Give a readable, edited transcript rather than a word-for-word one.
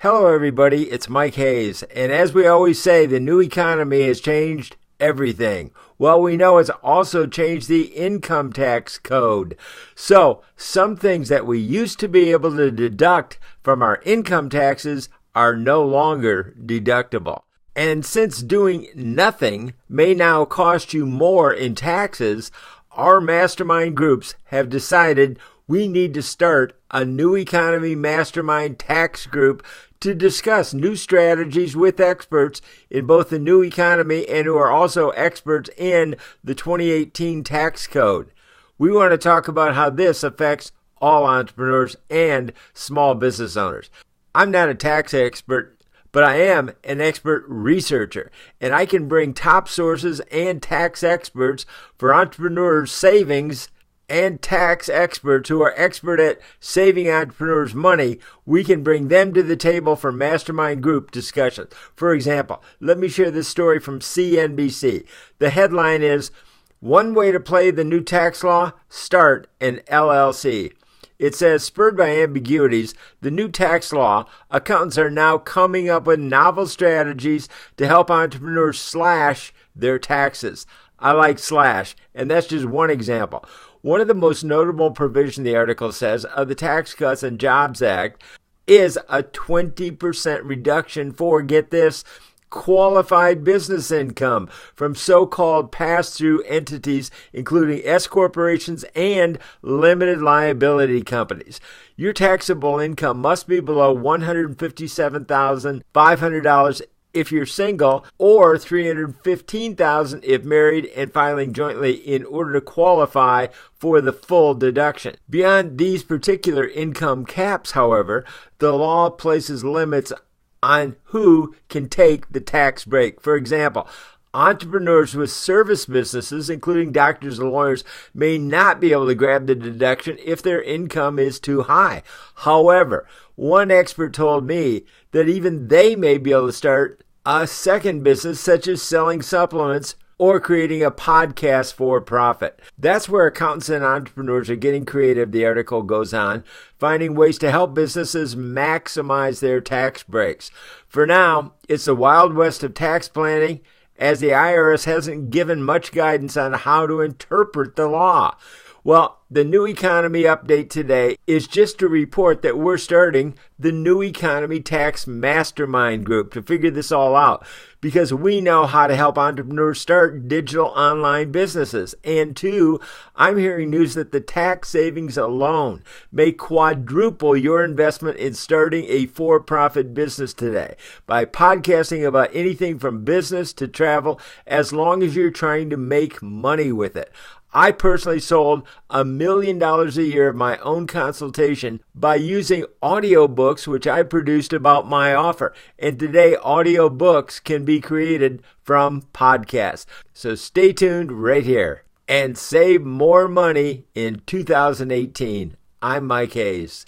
Hello, everybody. It's Mike Hayes. And as we always say, the new economy has changed everything. Well, we know it's also changed the income tax code. So some things that we used to be able to deduct from our income taxes are no longer deductible. And since doing nothing may now cost you more in taxes, our mastermind groups have decided we need to start a new Economy Mastermind Tax Group to discuss new strategies with experts in both the new economy and who are also experts in the 2018 tax code. We want to talk about how this affects all entrepreneurs and small business owners. I'm not a tax expert, but I am an expert researcher, and I can bring top sources and tax experts for entrepreneurs' savings and tax experts who are expert at saving entrepreneurs money. We can bring them to the table for mastermind group discussions. For example, let me share this story from CNBC. The headline is, "One way to play the new tax law, start an LLC." It says, spurred by ambiguities, the new tax law, accountants are now coming up with novel strategies to help entrepreneurs slash their taxes. I like slash, and that's just one example. One of the most notable provisions, the article says, of the Tax Cuts and Jobs Act is a 20% reduction for, get this, qualified business income from so-called pass-through entities, including S corporations and limited liability companies. Your taxable income must be below $157,500 if you're single, or $315,000 if married and filing jointly in order to qualify for the full deduction. Beyond these particular income caps, however, the law places limits on who can take the tax break. For example, entrepreneurs with service businesses, including doctors and lawyers, may not be able to grab the deduction if their income is too high. However, one expert told me that even they may be able to start a second business, such as selling supplements or creating a podcast for profit. That's where accountants and entrepreneurs are getting creative, the article goes on, finding ways to help businesses maximize their tax breaks. For now, it's the Wild West of tax planning, as the IRS hasn't given much guidance on how to interpret the law. Well, the New Economy update today is just to report that we're starting the New Economy Tax Mastermind Group to figure this all out, because we know how to help entrepreneurs start digital online businesses. And two, I'm hearing news that the tax savings alone may quadruple your investment in starting a for-profit business today by podcasting about anything from business to travel, as long as you're trying to make money with it. I personally sold $1 million a year of my own consultation by using audiobooks, which I produced about my offer. And today, audiobooks can be created from podcasts. So stay tuned right here and save more money in 2018. I'm Mike Hayes.